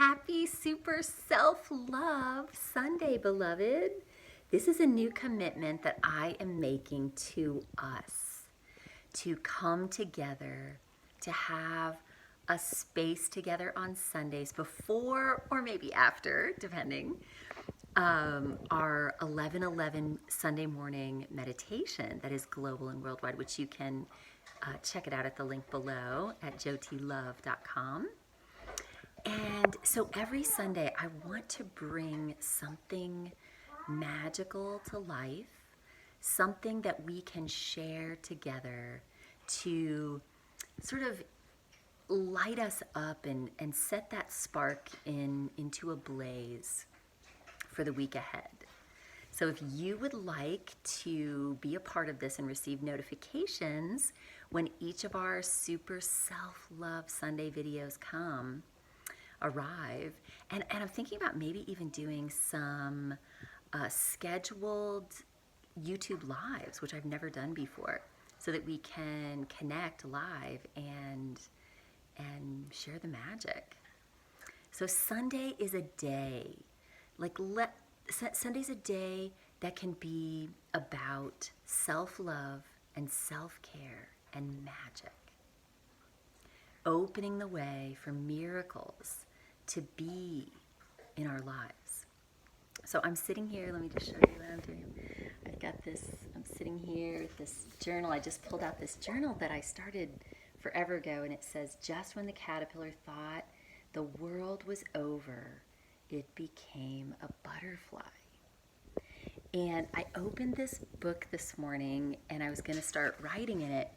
Happy Super Self-Love Sunday, beloved. This is a new commitment that I am making to us to come together, to have a space together on Sundays before or maybe after, depending, our 11:11 Sunday morning meditation that is global and worldwide, which you can check it out at the link below at jotilove.com. And so every Sunday, I want to bring something magical to life, something that we can share together to sort of light us up and set that spark into a blaze for the week ahead. So if you would like to be a part of this and receive notifications when each of our Super Self-Love Sunday videos arrive, and I'm thinking about maybe even doing some scheduled YouTube lives, which I've never done before, so that we can connect live and share the magic. So Sunday is a day, Sunday's a day that can be about self-love and self-care and magic, opening the way for miracles to be in our lives. So I'm sitting here, let me just show you what I'm doing. I've got this, I'm sitting here with this journal. I just pulled out this journal that I started forever ago, and it says, just when the caterpillar thought the world was over, it became a butterfly. And I opened this book this morning, and I was going to start writing in it.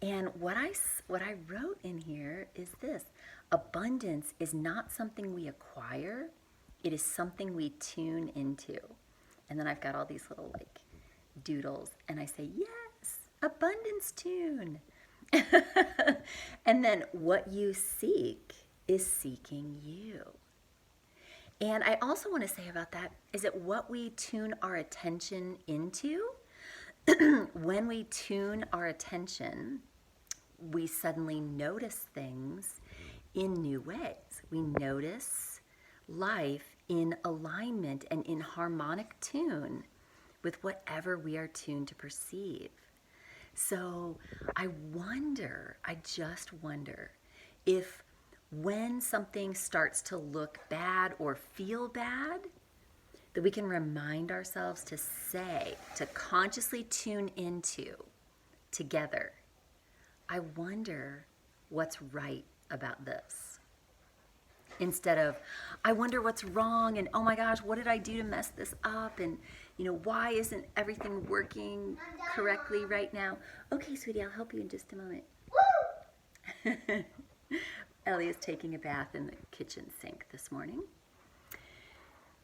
And what I wrote in here is this: abundance is not something we acquire, it is something we tune into. And then I've got all these little doodles, and I say, yes, abundance tune. And then what you seek is seeking you. And I also want to say about that is that what we tune our attention into, when we tune our attention, we suddenly notice things in new ways. We notice life in alignment and in harmonic tune with whatever we are tuned to perceive. So I just wonder if when something starts to look bad or feel bad, that we can remind ourselves to consciously tune into together, I wonder what's right about this. Instead of, I wonder what's wrong, and oh my gosh, what did I do to mess this up? And why isn't everything working correctly right now? Okay, sweetie, I'll help you in just a moment. Ellie is taking a bath in the kitchen sink this morning.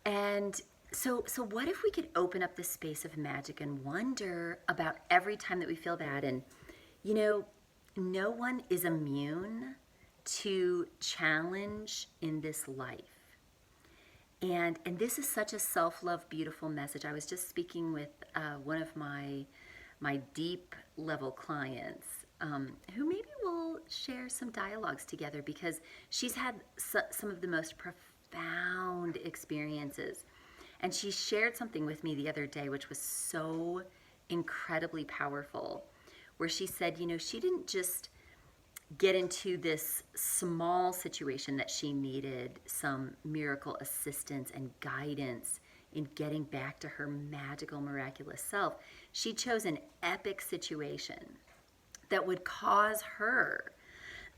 And so what if we could open up this space of magic and wonder about every time that we feel bad? And, no one is immune to challenge in this life. And this is such a self-love, beautiful message. I was just speaking with one of my deep level clients, who maybe we'll share some dialogues together, because she's had some of the most profound experiences. And she shared something with me the other day, which was so incredibly powerful, where she said, she didn't just get into this small situation that she needed some miracle assistance and guidance in getting back to her magical, miraculous self. She chose an epic situation that would cause her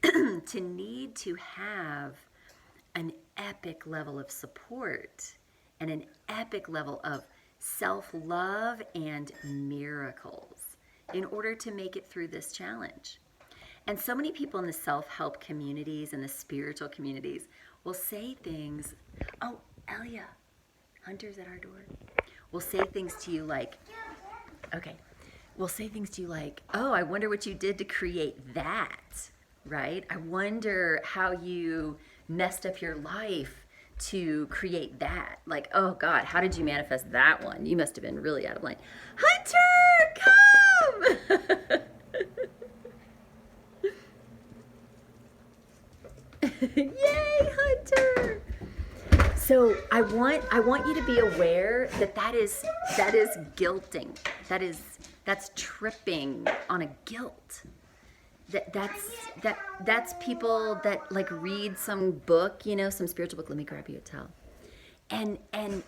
to need to have an epic level of support and an epic level of self-love and miracles in order to make it through this challenge. And so many people in the self-help communities and the spiritual communities will say things, oh, Elia, Hunter's at our door, will say things to you like, oh, I wonder what you did to create that, right? I wonder how you messed up your life to create that. Like, oh God, how did you manifest that one? You must have been really out of line. Hunter, come! Yay, Hunter! So I want you to be aware that that is guilting. That's tripping on a guilt. That's people that like read some book, you know, some spiritual book. Let me grab you a towel. And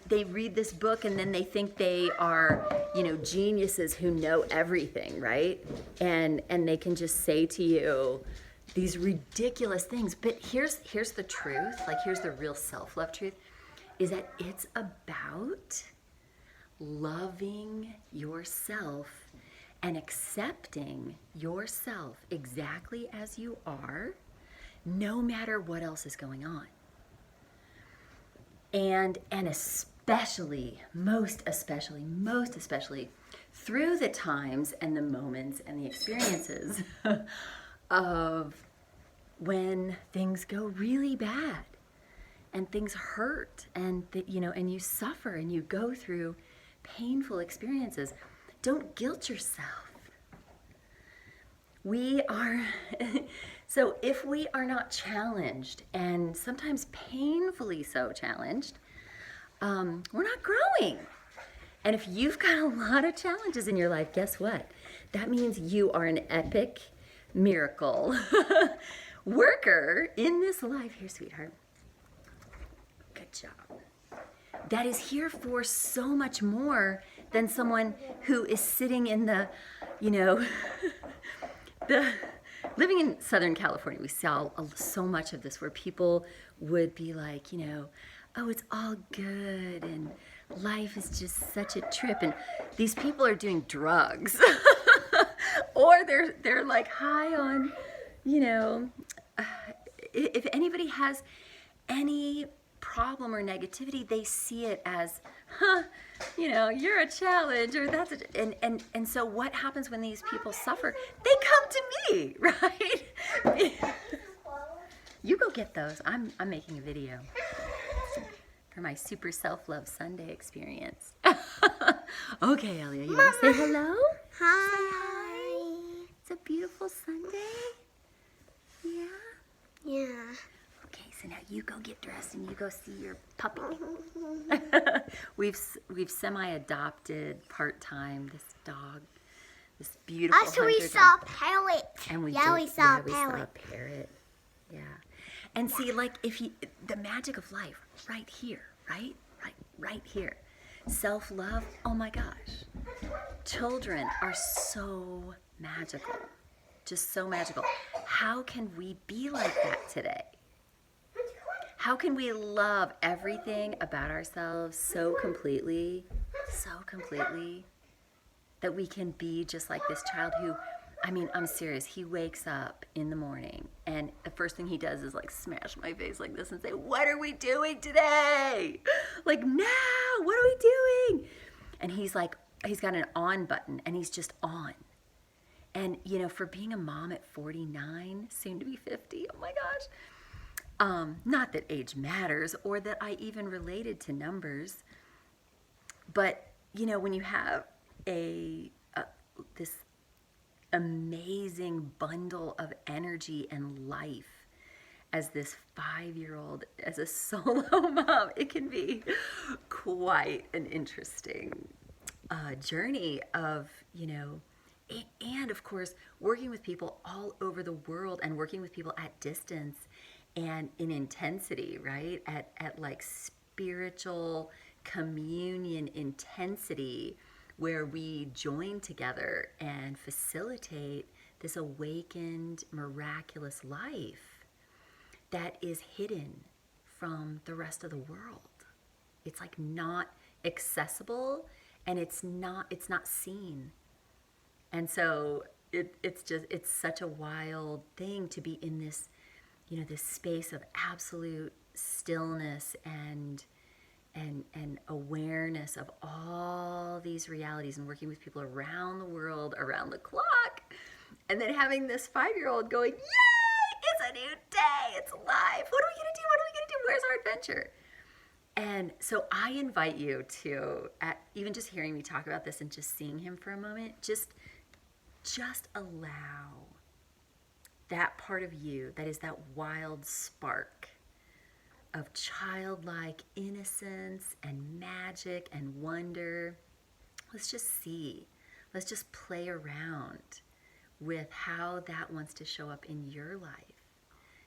they read this book and then they think they are, you know, geniuses who know everything, right? And they can just say to you these ridiculous things. But here's the truth, like here's the real self-love truth, is that it's about loving yourself and accepting yourself exactly as you are, no matter what else is going on. And especially, most especially, through the times and the moments and the experiences of when things go really bad and things hurt and you know, and you suffer and you go through painful experiences. Don't guilt yourself. We are, so if we are not challenged, and sometimes painfully so challenged, we're not growing. And if you've got a lot of challenges in your life, guess what? That means you are an epic miracle worker in this life. Here, sweetheart. Good job. That is here for so much more than someone who is sitting in the, you know, living in Southern California. We saw so much of this where people would be like, you know, oh, it's all good and life is just such a trip, and these people are doing drugs or they're like high on, you know, if anybody has any problem or negativity, they see it as, you know, you're a challenge, or that's and so what happens when these people suffer? They come to me, right? You go get those. I'm making a video for my Super Self-Love Sunday experience. Okay, Elia, you want to say hello? Hi. It's a beautiful Sunday. Yeah? Yeah. Okay, so now you go get dressed and you go see your puppy. We've semi-adopted part-time this dog, this beautiful Also, we hunter saw dog. a parrot. And we Yeah, did, we saw a we saw a parrot. parrot. Yeah. And see, like, if you, the magic of life, right here, right here. Self-love, oh my gosh. Children are so magical, just so magical. How can we be like that today? How can we love everything about ourselves so completely, that we can be just like this child who, I mean, I'm serious, he wakes up in the morning and the first thing he does is like smash my face like this and say, what are we doing today? Like, now, what are we doing? And he's like, he's got an on button and he's just on. And, you know, for being a mom at 49, soon to be 50, oh my gosh. Not that age matters or that I even related to numbers, but, you know, when you have this amazing bundle of energy and life as this 5-year-old, as a solo mom, it can be quite an interesting journey of, you know, and of course, working with people all over the world and working with people at distance and in intensity, right? At like spiritual communion intensity, where we join together and facilitate this awakened, miraculous life that is hidden from the rest of the world. It's like not accessible and it's not seen. And so it's such a wild thing to be in this, you know, this space of absolute stillness and awareness of all these realities and working with people around the world, around the clock, and then having this 5-year-old going, yay, it's a new day, it's life, what are we gonna do, where's our adventure? And so I invite you to, even just hearing me talk about this and just seeing him for a moment, just allow that part of you that is that wild spark of childlike innocence and magic and wonder. Let's just see. Let's just play around with how that wants to show up in your life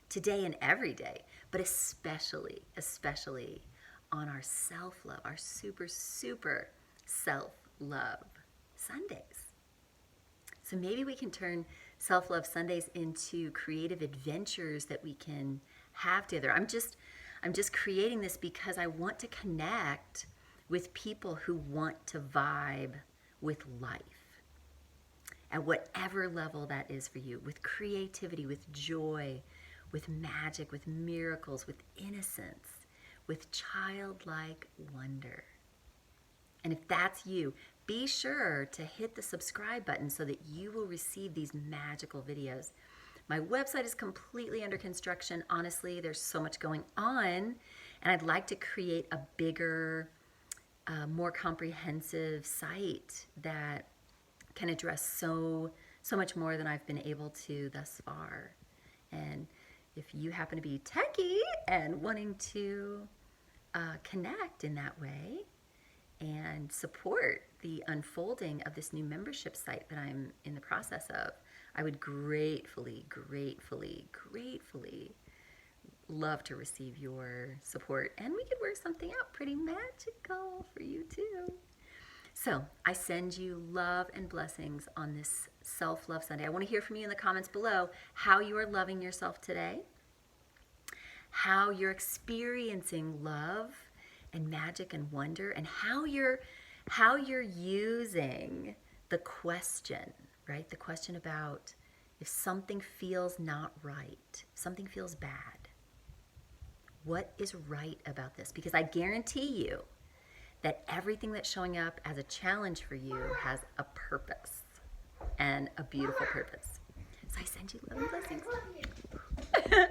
today and every day, but especially on our self-love, our super self-love Sundays. So maybe we can turn self-love Sundays into creative adventures that we can have together. I'm just creating this because I want to connect with people who want to vibe with life at whatever level that is for you, with creativity, with joy, with magic, with miracles, with innocence, with childlike wonder. And if that's you, be sure to hit the subscribe button so that you will receive these magical videos. My website is completely under construction. Honestly, there's so much going on, and I'd like to create a bigger, more comprehensive site that can address so much more than I've been able to thus far. And if you happen to be techie and wanting to connect in that way and support the unfolding of this new membership site that I'm in the process of, I would gratefully love to receive your support, and we could work something out pretty magical for you too. So I send you love and blessings on this Self-Love Sunday. I want to hear from you in the comments below how you are loving yourself today, how you're experiencing love and magic and wonder, and how you're using the question, right? The question about if something feels not right, something feels bad, what is right about this? Because I guarantee you that everything that's showing up as a challenge for you has a purpose, and a beautiful purpose. So I send you love and blessings. I